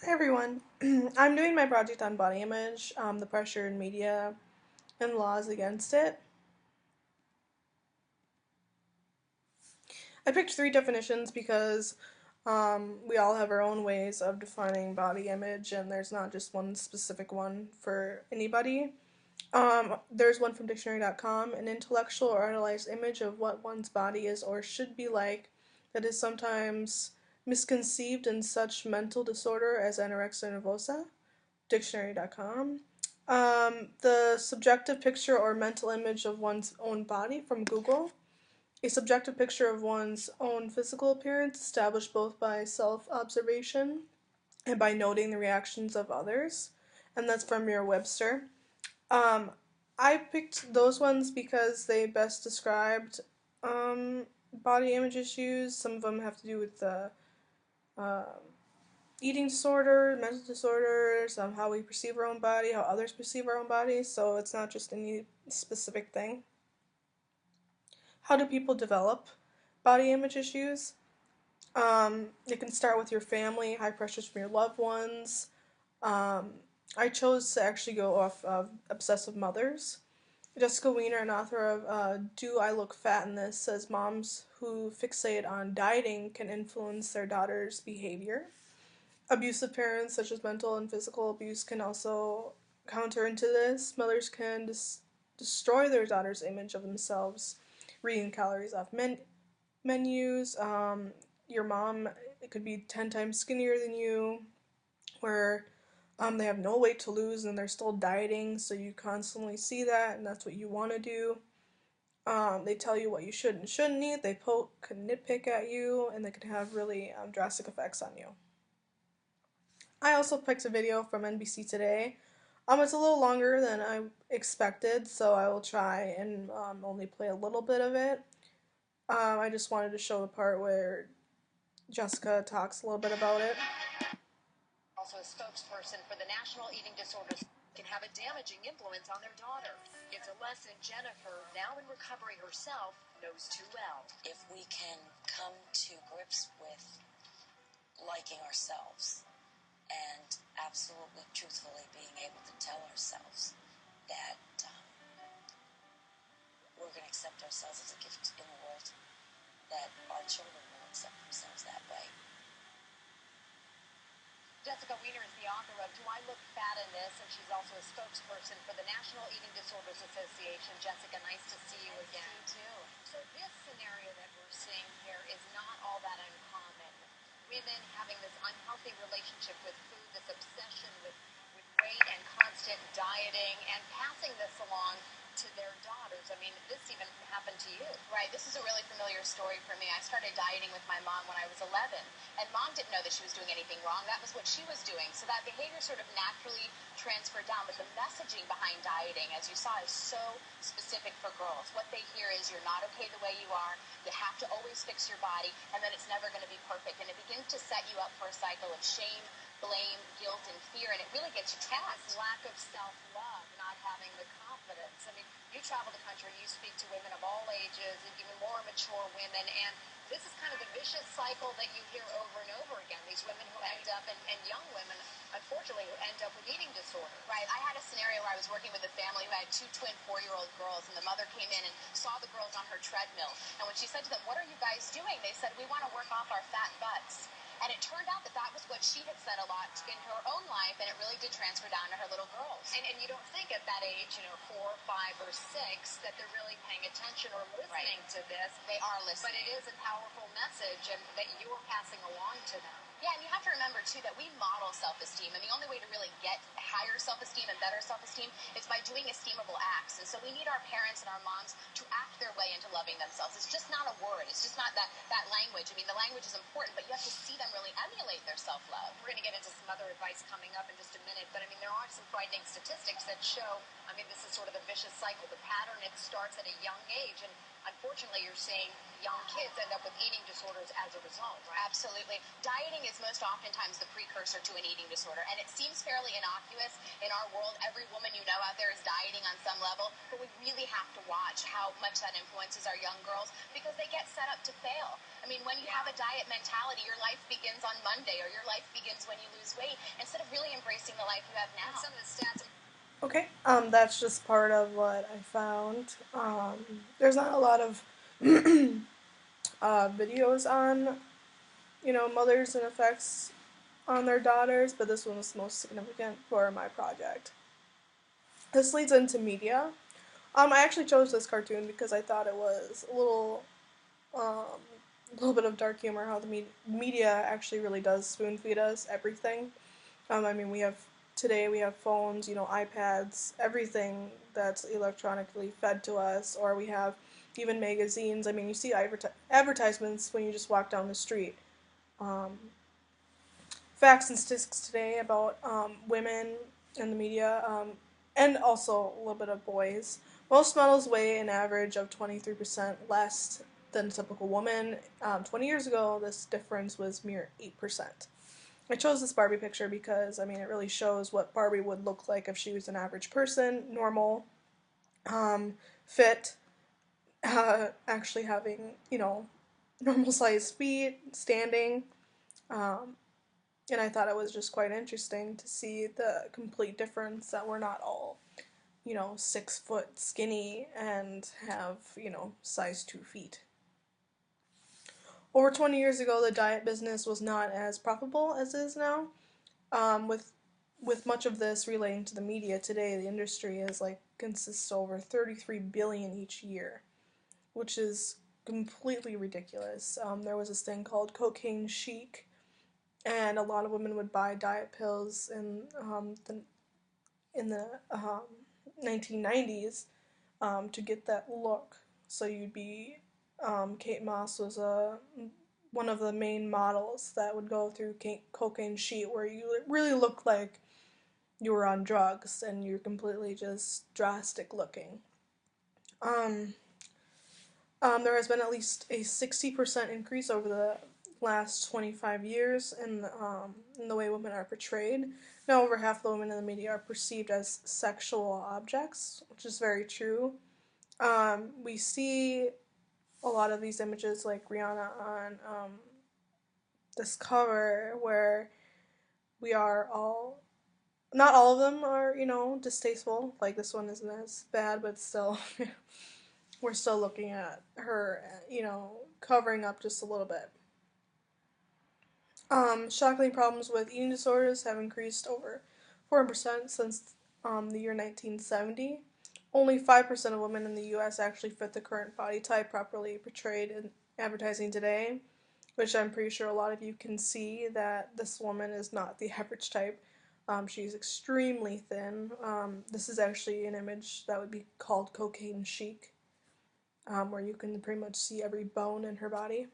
Hi everyone. I'm doing my project on body image, the pressure in media, and laws against it. I picked three definitions because we all have our own ways of defining body image, and there's not just one specific one for anybody. There's one from dictionary.com, an intellectual or idealized image of what one's body is or should be like that is sometimes misconceived in such mental disorder as anorexia nervosa. Dictionary.com. The subjective picture or mental image of one's own body from Google. A subjective picture of one's own physical appearance established both by self observation and by noting the reactions of others. And that's from Merriam Webster. Um, I picked those ones because they best described body image issues. Some of them have to do with the uh, eating disorder, mental disorders, how we perceive our own body, how others perceive our own bodies, so it's not just any specific thing. How do people develop body image issues? It can start with your family, high pressures from your loved ones. Um, I chose to actually go off of Obsessive Mothers. Jessica Weiner, an author of Do I Look Fat in This, says moms who fixate on dieting can influence their daughter's behavior. Abusive parents, such as mental and physical abuse, can also counter into this. Mothers can destroy their daughter's image of themselves, reading calories off menus. Your mom, it could be 10 times skinnier than you, where they have no weight to lose and they're still dieting, so you constantly see that, and that's what you want to do. They tell you what you should and shouldn't eat. They poke and nitpick at you, and they can have really drastic effects on you. I also picked a video from NBC Today. It's a little longer than I expected, so I will try and only play a little bit of it. I just wanted to show the part where Jessica talks a little bit about it. Also a spokesperson for the National Eating Disorders can have a damaging influence on their daughter. It's a lesson Jennifer, now in recovery herself, knows too well. If we can come to grips with liking ourselves and absolutely truthfully being able to tell ourselves that we're going to accept ourselves as a gift in the world, that our children will accept themselves that way. Jessica Weiner is the author of Do I Look Fat in This? And she's also a spokesperson for the National Eating Disorders Association. Jessica, nice to see you again. You too. So this scenario that we're seeing here is not all that uncommon. Women having this unhealthy relationship with food, this obsession with weight and constant dieting, and passing this along to their daughters. I mean, this even happened to you. Right. This is a really familiar story for me. I started dieting with my mom when I was 11, and mom didn't know that she was doing anything wrong. That was what she was doing. So that behavior sort of naturally transferred down. But the messaging behind dieting, as you saw, is so specific for girls. What they hear is you're not okay the way you are. You have to always fix your body, and then it's never going to be perfect. And it begins to set you up for a cycle of shame, blame, guilt, and fear, and it really gets you trapped. Lack of self-love, not having the confidence. I mean, you travel the country, you speak to women of all ages, and even more mature women, and this is kind of the vicious cycle that you hear over and over again. These women who end up, and young women, unfortunately, who end up with eating disorders. Right. I had a scenario where I was working with a family who had two twin 4-year-old girls, and the mother came in and saw the girls on her treadmill. And when she said to them, "What are you guys doing?" They said, "We want to work off our fat butts." And it turned out that that was what she had said a lot in her own life, and it really did transfer down to her little girls. And you don't think at that age, 4, 5, or 6, that they're really paying attention or listening to this. They are listening. But it is a powerful message and that you're passing along to them. Yeah, and you have to remember, too, that we model self-esteem, and the only way to really get higher self-esteem and better self-esteem is by doing esteemable acts. And so we need our parents and our moms to act their way into loving themselves. It's just not a word. It's just not that language. I mean, the language is important, but you have to see them really emulate their self-love. We're going to get into some other advice coming up in just a minute, but I mean, there are some frightening statistics that show, this is sort of the vicious cycle, the pattern. It starts at a young age, and unfortunately, you're seeing young kids end up with eating disorders as a result, right? Absolutely. Dieting is most oftentimes the precursor to an eating disorder, and it seems fairly innocuous in our world. Every woman you know out there is dieting on some level, but we really have to watch how much that influences our young girls because they get set up to fail. I mean, when you have a diet mentality, your life begins on Monday or your life begins when you lose weight instead of really embracing the life you have now. And some of the stats. Okay, that's just part of what I found. There's not a lot of videos on, mothers and effects on their daughters, but this one was most significant for my project. This leads into media. I actually chose this cartoon because I thought it was a little bit of dark humor. How the media actually really does spoon feed us everything. I mean, today we have phones, iPads, everything that's electronically fed to us, or we have even magazines. I mean, you see advertisements when you just walk down the street. Um, Facts and statistics today about women in the media, and also a little bit of boys. Most models weigh an average of 23% less than a typical woman. 20 years ago, this difference was mere 8%. I chose this Barbie picture because, I mean, it really shows what Barbie would look like if she was an average person, normal, fit, actually having, normal sized feet, standing. Um, and I thought it was just quite interesting to see the complete difference that we're not all, 6 foot skinny and have, size 2 feet. Over 20 years ago, the diet business was not as profitable as it is now. With much of this relating to the media today, the industry is consists of over 33 billion each year, which is completely ridiculous. There was this thing called cocaine chic, and a lot of women would buy diet pills in the 1990s to get that look. So you'd be Kate Moss was one of the main models that would go through cocaine chic, where you really look like you were on drugs and you're completely just drastic looking. Um, there has been at least a 60% increase over the last 25 years in the way women are portrayed. Now, over half the women in the media are perceived as sexual objects, which is very true. We see a lot of these images like Rihanna on this cover where we are all, not all of them are, distasteful. Like this one isn't as bad, but still, we're still looking at her, covering up just a little bit. Shockingly, problems with eating disorders have increased over 4% since the year 1970. Only 5% of women in the U.S. actually fit the current body type properly portrayed in advertising today, which I'm pretty sure a lot of you can see that this woman is not the average type. She's extremely thin. This is actually an image that would be called cocaine chic, where you can pretty much see every bone in her body.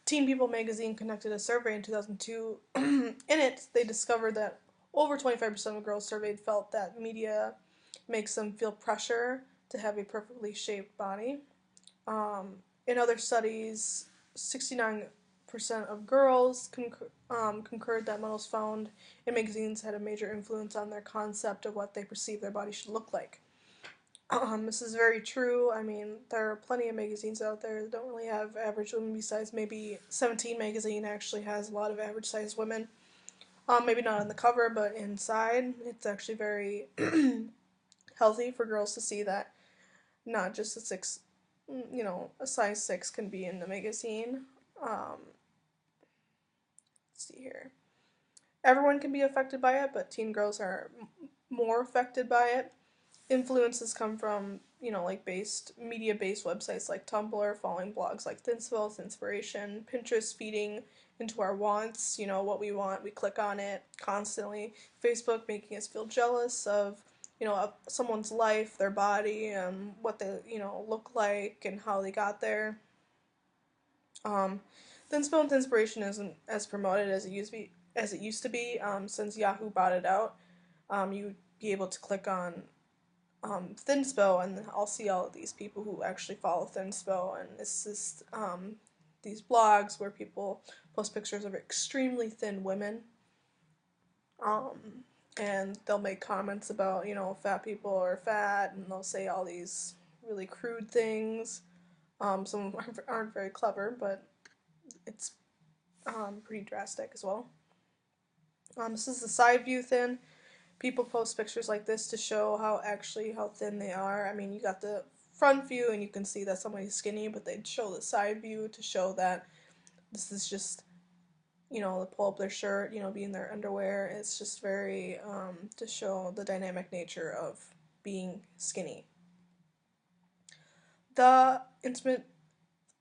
Teen People magazine conducted a survey in 2002. In it, they discovered that over 25% of girls surveyed felt that media makes them feel pressure to have a perfectly shaped body. In other studies, 69% of girls concurred that models found in magazines had a major influence on their concept of what they perceive their body should look like. This is very true. I mean, there are plenty of magazines out there that don't really have average women besides maybe 17 magazine actually has a lot of average sized women. Maybe not on the cover, but inside, it's actually very healthy for girls to see that not just a size 6 can be in the magazine. Let's see here. Everyone can be affected by it, but teen girls are more affected by it. Influences come from, media-based websites like Tumblr, following blogs like Thinsville's Inspiration, Pinterest feeding into our wants, what we want, we click on it constantly, Facebook making us feel jealous of, of someone's life, their body, and what they, look like and how they got there. Thinsville Inspiration isn't as promoted as it used to be, since Yahoo bought it out. You'd be able to click on Thinspo, and I'll see all of these people who actually follow Thinspo, and it's just these blogs where people post pictures of extremely thin women, um, and they'll make comments about, fat people are fat, and they'll say all these really crude things. Some of them aren't very clever, but it's pretty drastic as well. This is the side view thin. People post pictures like this to show how thin they are. I mean, you got the front view and you can see that somebody's skinny, but they'd show the side view to show that this is just, they pull up their shirt, be in their underwear. It's just very to show the dynamic nature of being skinny. The intimate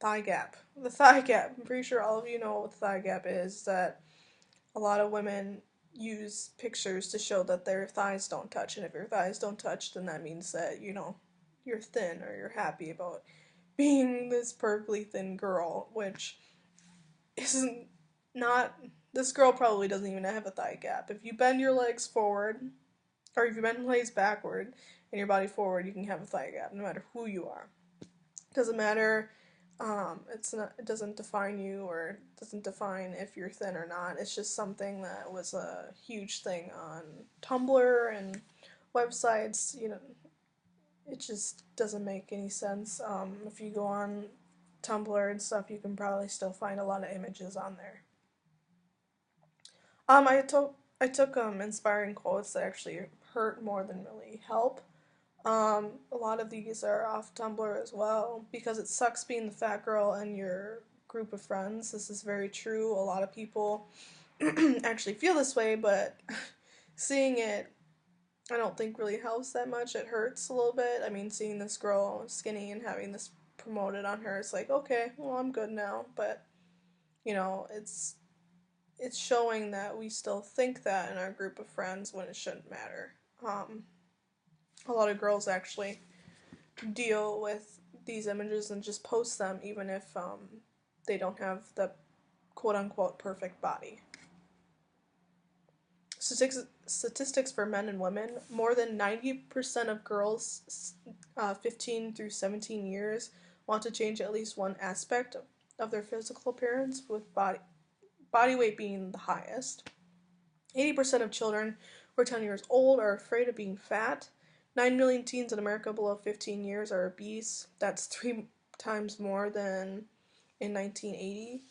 thigh gap. The thigh gap. I'm pretty sure all of you know what the thigh gap is. That a lot of women use pictures to show that their thighs don't touch, and if your thighs don't touch, then that means that you're thin, or you're happy about being this perfectly thin girl, which isn't not. This girl probably doesn't even have a thigh gap. If you bend your legs forward, or if you bend your legs backward and your body forward, you can have a thigh gap, no matter who you are. It doesn't matter. It doesn't define you, or doesn't define if you're thin or not. It's just something that was a huge thing on Tumblr and websites. It just doesn't make any sense. If you go on Tumblr and stuff, you can probably still find a lot of images on there. I took inspiring quotes that actually hurt more than really help. A lot of these are off Tumblr as well, because it sucks being the fat girl in your group of friends. This is very true. A lot of people actually feel this way, but seeing it, I don't think really helps that much. It hurts a little bit. I mean, seeing this girl skinny and having this promoted on her, it's like, okay, well, I'm good now. But, it's showing that we still think that in our group of friends when it shouldn't matter. A lot of girls actually deal with these images and just post them even if they don't have the quote-unquote perfect body. Statistics for men and women: more than 90% of girls 15 through 17 years want to change at least one aspect of their physical appearance, with body weight being the highest. 80% of children who are 10 years old are afraid of being fat. 9 million teens in America below 15 years are obese. That's 3 times more than in 1980.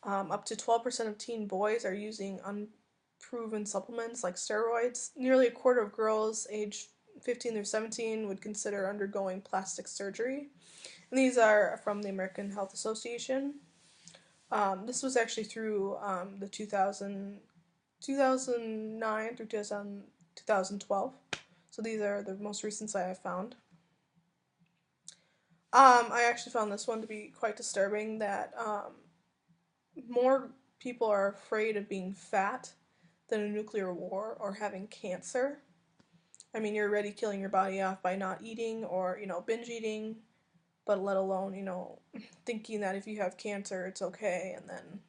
Up to 12% of teen boys are using unproven supplements like steroids. Nearly a quarter of girls aged 15 through 17 would consider undergoing plastic surgery. And these are from the American Health Association. This was actually through the 2009 through 2012. So these are the most recent I have found. I actually found this one to be quite disturbing, that more people are afraid of being fat than a nuclear war or having cancer. I mean, you're already killing your body off by not eating or, binge eating, but let alone, thinking that if you have cancer, it's okay, and then,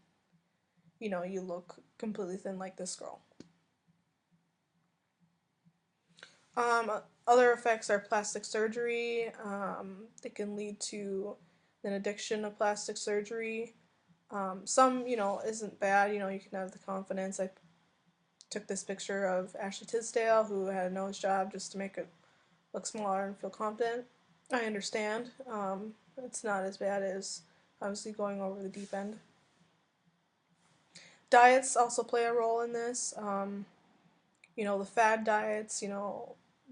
you look completely thin like this girl. Other effects are plastic surgery. It can lead to an addiction of plastic surgery. Some, isn't bad. You can have the confidence. I took this picture of Ashley Tisdale, who had a nose job just to make it look smaller and feel confident. I understand. It's not as bad as obviously going over the deep end. Diets also play a role in this. The fad diets,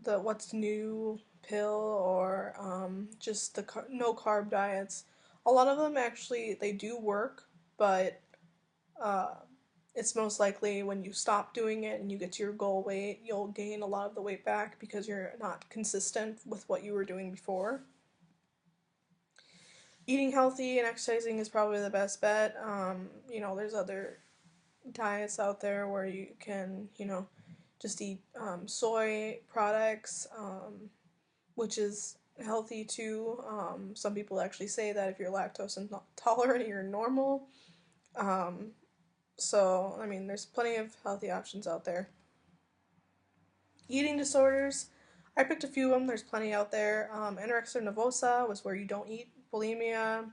the what's new pill, or just the no carb diets. A lot of them actually, they do work, but it's most likely when you stop doing it and you get to your goal weight, you'll gain a lot of the weight back because you're not consistent with what you were doing before. Eating healthy and exercising is probably the best bet. There's other diets out there where you can, just eat soy products, which is healthy too. Some people actually say that if you're lactose intolerant, you're normal. So, I mean, there's plenty of healthy options out there. Eating disorders. I picked a few of them. There's plenty out there. Anorexia nervosa was where you don't eat. Bulimia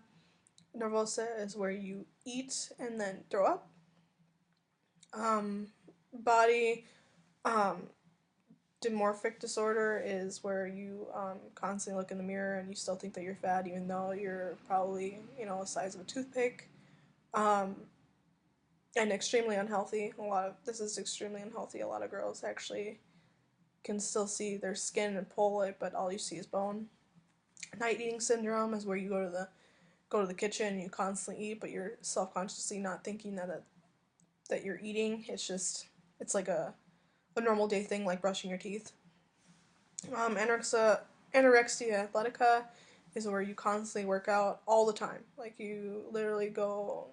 nervosa is where you eat and then throw up. Um, body um, dysmorphic disorder is where you constantly look in the mirror and you still think that you're fat even though you're probably, the size of a toothpick. Um, and extremely unhealthy. This is extremely unhealthy. A lot of girls actually can still see their skin and pull it, but all you see is bone. Night eating syndrome is where you go to the kitchen and you constantly eat, but you're self-consciously not thinking that you're eating. It's like a normal day thing, like brushing your teeth. Anorexia athletica is where you constantly work out all the time. Like you literally go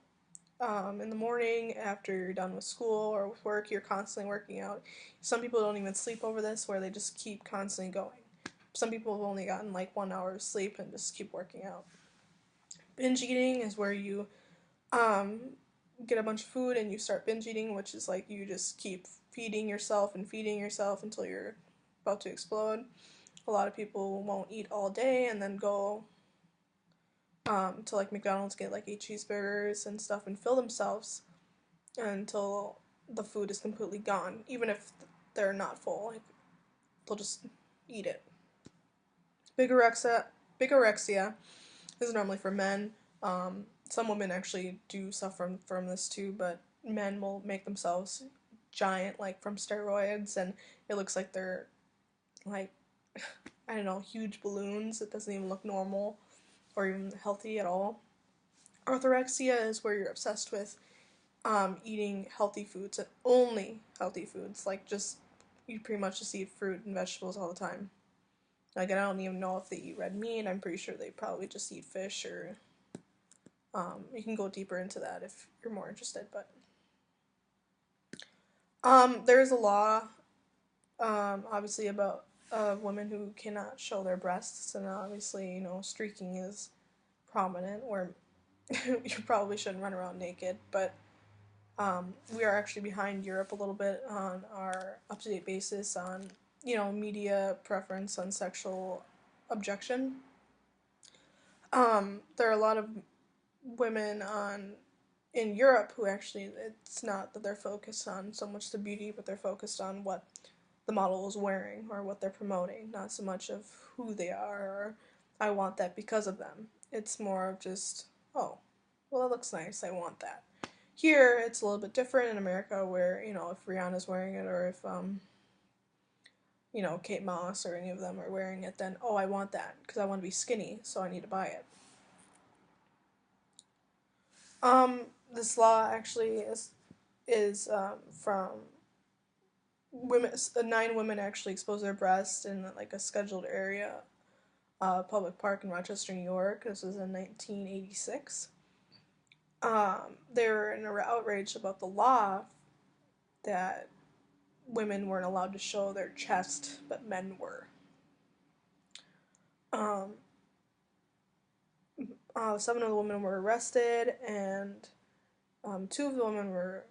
in the morning after you're done with school or with work, you're constantly working out. Some people don't even sleep over this, where they just keep constantly going. Some people have only gotten like 1 hour of sleep and just keep working out. Binge eating is where you um, get a bunch of food and you start binge eating, which is like you just keep feeding yourself until you're about to explode. A lot of people won't eat all day and then go to like McDonald's, get like 8 cheeseburgers and stuff and fill themselves until the food is completely gone, even if they're not full. Like they'll just eat it. Bigorexia is normally for men. Some women actually do suffer from this too, but men will make themselves giant, like from steroids, and it looks like they're like, I don't know, huge balloons. It doesn't even look normal or even healthy at all. Orthorexia is where you're obsessed with eating healthy foods and only healthy foods. Like just you pretty much just eat fruit and vegetables all the time. Like I don't even know if they eat red meat. I'm pretty sure they probably just eat fish or you can go deeper into that if you're more interested. But there is a law, obviously about women who cannot show their breasts, and obviously streaking is prominent where you probably shouldn't run around naked, but we are actually behind Europe a little bit on our up-to-date basis on media preference on sexual objection. There are a lot of women in Europe who actually, it's not that they're focused on so much the beauty, but they're focused on what the model is wearing or what they're promoting, not so much of who they are or I want that because of them. It's more of just, oh, well, that looks nice, I want that. Here, it's a little bit different in America where, if Rihanna's wearing it or if, Kate Moss or any of them are wearing it, then, oh, I want that because I want to be skinny, so I need to buy it. This law actually is from women. 9 women actually expose their breasts in like a scheduled area, public park in Rochester, New York. This was in 1986. They were in outrage about the law that women weren't allowed to show their chest, but men were. 7 of the women were arrested, and 2 of the women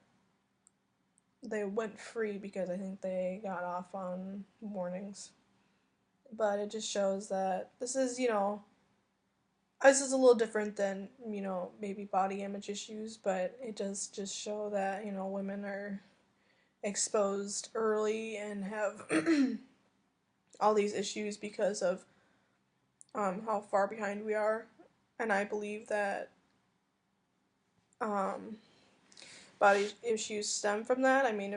they went free because I think they got off on warnings. But it just shows that this is a little different than, maybe body image issues, but it does just show that, women are exposed early and have all these issues because of how far behind we are. And I believe that body issues stem from that. I mean,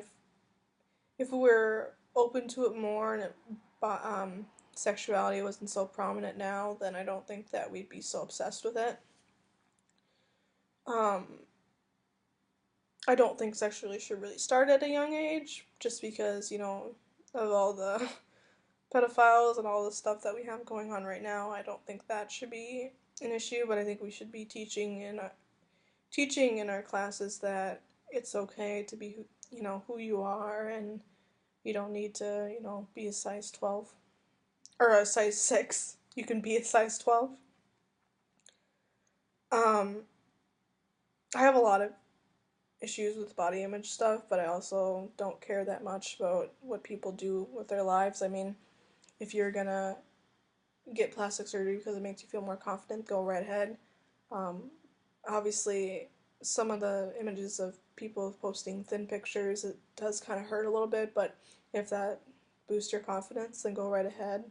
if we were open to it more and sexuality wasn't so prominent now, then I don't think that we'd be so obsessed with it. I don't think sexuality should really start at a young age, just because, of all the pedophiles and all the stuff that we have going on right now. I don't think that should be an issue, but I think we should be teaching in our classes that it's okay to be who you are, and you don't need to be a size 12 or a size 6. You can be a size 12. I have a lot of issues with body image stuff, but I also don't care that much about what people do with their lives. I mean, if you're gonna get plastic surgery because it makes you feel more confident, go right ahead. Obviously, some of the images of people posting thin pictures, it does kind of hurt a little bit, but if that boosts your confidence, then go right ahead.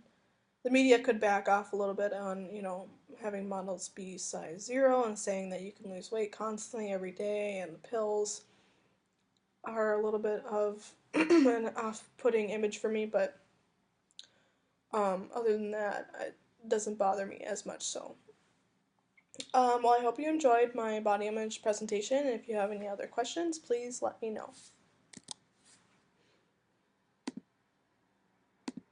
The media could back off a little bit on, having models be size 0 and saying that you can lose weight constantly every day, and the pills are a little bit of an off-putting image for me, but other than that, it doesn't bother me as much. So, well, I hope you enjoyed my body image presentation. If you have any other questions, please let me know.